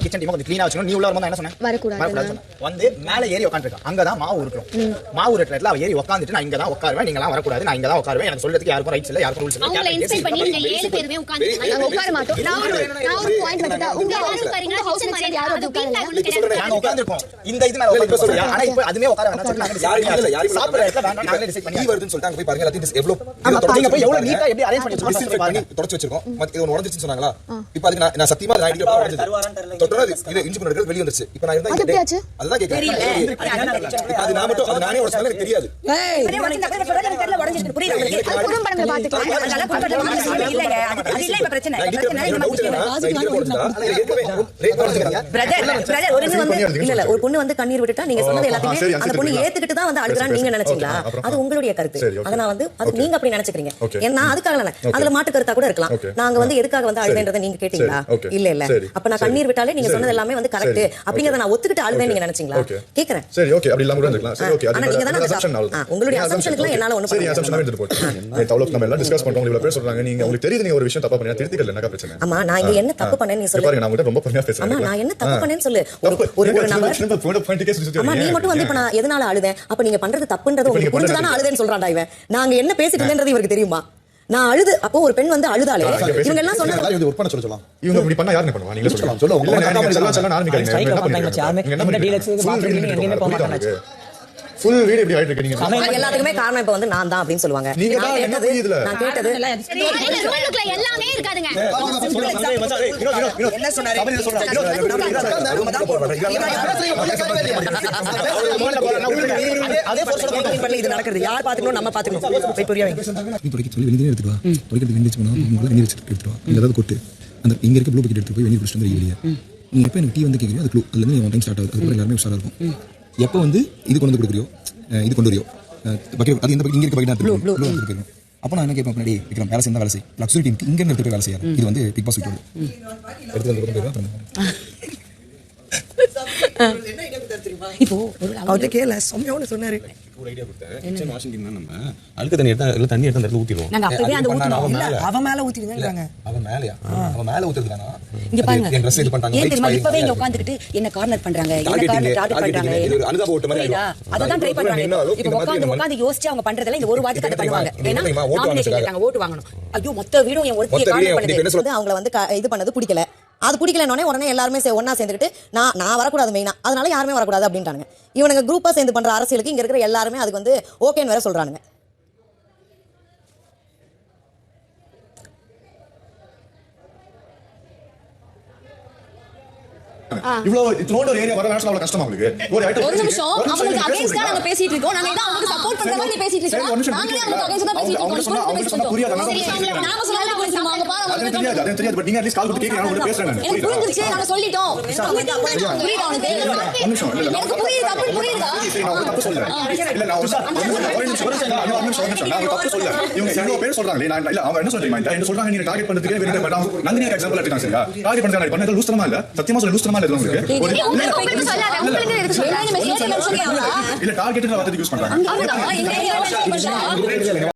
Kitchen team கொஞ்சம் க்ளீனா வச்சுக்கணும். நீ உள்ள வரும்போது என்ன சொன்னேன்? வரக்கூடாது. வந்து மேல ஏறி உட்கார்ந்திருக்கா. அங்க தான் மாவு உருட்டணும். மாவு உருட்டுற இடத்துல அவ ஏறி உட்கார்ந்துட்டு நான் இங்க தான் உட்காருவேன், நீங்க எல்லாம் வரக்கூடாது, நான் இங்க தான் உட்காருவேன், எனக்கு சொல்றதுக்கு யாருக்கும் ரைட்ஸ் இல்ல, யாருக்கும் ரூல்ஸ் இல்ல. அவங்கள இன்சல்ட் பண்ணி நீங்க ஏழு பேருமே உட்கார்ந்து நாங்க உட்கார மாட்டோம். நான் ஒரு பாயிண்ட் வச்சுட்டா உங்க யாரும் பாருங்க ஹவுஸ் மேட் யாரும் வந்து உட்காரல. நாங்க உட்கார்ந்திருக்கோம். இந்த இது மேல உட்கார்ந்து சொல்றியா? ஆனா இப்போ அதுமே உட்கார வேணாம் சொல்றாங்க. யாரும் சாப்பிடுற இடத்துல வேண்டாம் நாங்களே டிசைட் பண்ணி வருதுன்னு சொல்லிட்டாங்க. போய் பாருங்க எல்லாத்தையும் எவ்வளவு தொடங்க போய் எவ்வளவு நீட்டா எப்படி அரேஞ்ச் பண்ணி வச்சிருக்கோம். தொடச்சு வச்சிருக்கோம். இது ஒன்னு உடைஞ்சிருச்சு சொன்னாங்களா? இப்போ அதுக்கு நான் சத்தியமா நான் ஐடியா உடைஞ்சது. தொட்டறது இது இன்ஜி பண்ணறது வெளிய வந்துருச்சு. இப்போ நான் இருந்தா அதுதான் கேக்குறேன். அது நான் மட்டும் அது நானே உடைச்சது எனக்கு தெரியாது. ஏய் தெரியல உடைஞ்சிருக்கு புரியல உங்களுக்கு. அது குறும் படங்களை பாத்துக்கலாம். அதனால குறும் இல்லங்க. அது இல்ல இப்ப பிரச்சனை. பிரதர் ஒரு இல்ல ஒரு பொண்ணு வந்து கண்ணீர் விட்டுட்டா நீங்க சொன்னது எல்லாத்தையுமே அந்த பொண்ணு ஏத்துக்கிட்டு தான் வந்து அழுகுறான்னு நீங்க நினைச்சீங்களா? அது உங்களுடைய கருத்து. அத நான் வந்து அது நீங்க அப்படி நினைச்சுக்கிறீங்க. ஏன்னா அதுக்காக இல்ல. அதுல மாட்டு கருத்தா கூட இருக்கலாம். நாங்க வந்து எதுக்காக வந்து அழுதேன்றதை நீங்க கேட்டீங்களா? இல்ல இல்ல. அப்ப நான் கண்ணீர் விட்டாலே நீங்க சொன்னது எல்லாமே வந்து கரெக்ட் அப்படிங்கறத நான் ஒத்துக்கிட்டு அழுதேன்னு நீங்க நினைச்சீங்களா? கேக்குறேன். சரி ஓகே அப்படி இல்லாம கூட இருக்கலாம். சரி ஓகே ஆனா நீங்க தான அசம்ப்ஷன் உங்களுடைய அசம்ப்ஷனுக்கு என்னால ஒண்ணு சரி அசம்ப்ஷன் எடுத்து போட்டு தவளக்கு நம்ம எல்லாம் டிஸ்கஸ் பண்றோம். இவ்வளவு பேர் சொல்றாங்க நீங்க உங்களுக்கு தெரியுது நீங்க ஒரு விஷயம் தப்பா பண்ணீங்க திருத்திக்கல என்னக்கா பிரச்சனை? ஆமா நான் இங்க என்ன தப்பு பண்ணேன்னு நீ சொல்லு. பாருங்க நான் ரொம்ப பொறுமையா பேசுறேன். ஆமா நான் என்ன தப்பு பண்ணேன்னு சொல்லு. ஒரு நம்பர் ஆமா நீ மட்டும் வந்து இப்ப நான் எதனால அழுதேன்? அப்ப நீங்க பண்றது தப்புன்றது உங்களுக்கு புரிஞ்சுதானே அழுதேன்னு சொல்றான்டா இவன். நாங்க என்ன பேசிட்டு இருந்தேன்றது இவருக்கு தெரியுமா? நான் அழுது அப்போ ஒரு பெண் வந்து அழுதாலே இவங்க எல்லாம் சொன்னாங்க இது ஒர்க் பண்ண சொல்லலாம். இவங்க இப்படி பண்ணா யாருன்னு பண்ணுவா? நீங்க சொல்லலாம். சொல்லுங்க. இல்ல நான் ஆரம்பிக்கிறீங்க. என்ன பண்ணுவீங்க? என்ன டீலக்ஸ் பாத்ரூம் எங்கேயுமே போக மாட்டாங்க. ஃபுல் வீடியோ இப்படி ஆயிட்டு இருக்கீங்க. எல்லாத்துக்குமே காரணம் இப்ப வந்து நான் தான் அப்படின்னு சொல்லுவாங்க. நீங்க தான் என்ன புரியுதுல? நான் கேட்டது ரூலுக்குள்ள எல்லாமே இருக்காதுங்க. என்ன சொன்னாரு? அதே போர்ஸ் இது நடக்குது. யார் பாத்துக்கணும் நம்ம பாத்துக்கணும். போய் புரிய வைங்க. நீ துடைக்க சொல்லி வெளியே எடுத்துட்டு வா. துடைக்கிறது வெந்திச்சு போனா உங்களை வெந்நீர் எடுத்துட்டு வா. இங்க ஏதாவது கொட்டு. அந்த இங்க இருக்க ப்ளூ பக்கெட் எடுத்து போய் வெந்நீர் குடிச்சிட்டு வந்து வெளியே. நீ எப்ப எனக்கு டீ வந்து கேக்குறியோ அது க்ளூ. அதுல இருந்து ஒன் டைம் ஸ்டார்ட் ஆகுது. அதுக்கு எல்லாரும் உஷாரா இருக்கும். எப்போ வந்து இது கொண்டு வந்து கொடுக்குறியோ இது கொண்டு வரியோ பக்கெட் அது இந்த பக்கெட் இங்க இருக்க பக்கெட் ப்ளூ எடுத்து போயிடும். அப்போ நான் என்ன கேட்பேன் முன்னாடி விக்ரம் வேலை செய்ய வேலை செய் லக்ஸுரி டீமுக்கு இங்க இருந்து எடுத்து போய் வேலை செய்யாது. இது வந்து பிக் பாஸ் வீட்டோட எடுத்து வந்து போயிடுவேன். இப்போ அவர்கிட்ட கேள சொன்னவன சொன்னாரு ஒரு ஐடியா கொடுத்தேன். கிச்சன் வாஷிங் டீம் நம்ம அழுக்கு தண்ணி எடுத்தா இல்ல தண்ணி எடுத்து அந்த இடத்துல ஊத்திடுவோம். நாங்க அப்பவே அந்த ஊத்துறோம். இல்ல அவ மேல ஊத்திடுங்கறாங்க. அவ மேலயா? அவ மேல ஊத்துறதுதானா? இங்க பாருங்க. என் Dress இது பண்றாங்க. ஏன் தெரியுமா இப்பவே இங்க உட்கார்ந்துட்டு என்ன கார்னர் பண்றாங்க. என்ன கார்னர் டார்கெட் பண்றாங்க. இது ஒரு அனுதாப ஓட்டு மாதிரி ஆயிடும். அததான் ட்ரை பண்றாங்க. இப்போ உட்கார்ந்து யோசிச்சு அவங்க பண்றதெல்லாம் இந்த ஒரு வாரத்துக்கு அது பண்ணுவாங்க. ஏன்னா நாமினேஷன் கேட்டாங்க ஓட்டு வாங்கணும். ஐயோ மொத்த வீடும் என் ஒருத்தியை கார்னர் பண்ணுது. அவங்கள வந்து இது பண்ணது பிடிக்கல. அது பிடிக்கலனோனே உடனே எல்லாருமே ஒண்ணா சேர்ந்துட்டு நான் வரக்கூடாது மெயினா அதனால யாருமே வரக்கூடாது அப்படின்ட்டானுங்க. இவனுங்க குரூப்பா சேர்ந்து பண்ற அரசியலுக்கு இங்க இருக்கிற எல்லாருமே அதுக்கு வந்து ஓகேன்னு வேற சொல்றானுங்க. இவ்வளவு த்ரோட் ஏரியா வர நேஷனல் அவ்வளவு கஷ்டமா உங்களுக்கு? ஒரு நிமிஷம் அவங்களுக்கு அகைன்ஸ்டா நாங்க பேசிட்டு இருக்கோம். நாங்க இத அவங்களுக்கு சப்போர்ட் பண்ற மாதிரி பேசிட்டு இருக்கோம். நாங்க அவங்களுக்கு அகைன்ஸ்டா பேசிட்டு இருக்கோம். அவங்க சொன்னா புரியாது. நாம சொல்றது புரியுமா? அவங்க பாருங்க அது தெரியாது. பட் நீங்க அட்லீஸ்ட் கால் பண்ணி கேக்குறீங்க. நான் பேசுறேன் நான். எனக்கு புரிஞ்சிருச்சு. நாங்க சொல்லிட்டோம். புரியுதா உனக்கு? ஒரு நிமிஷம் இல்ல எனக்கு புரியுது. தப்பு புரியுதா? நான் ஒரு தப்பு சொல்றேன். இல்ல நான் ஒரு நிமிஷம் நான் ஒரு தப்பு சொல்றேன். இவங்க எவ்வளவு பேர் சொல்றாங்களே நான் இல்ல அவங்க என்ன சொல்றீங்க? என்ன சொல்றாங்க நீங்க டார்கெட் பண்றதுக்கே வேற பண்றாங்க. நந்தினி எக்ஸாம்பிள் எடுத்துட்டாங்க சரியா? டார்கெட் பண்றாங்க. பண்ணது லூஸ்தரமா இல்ல. சத்தியமா சொல்ல லூஸ்தரமா இல்ல உங்களுக்கு. உங்களுக்கு சொல்லாத. உங்களுக்கு எதுக்கு சொல்றீங்க? மெசேஜ் சொல்றீங்க. இல்ல டார்கெட் வார்த்தை யூஸ் பண்றாங்க. அங்க எங்க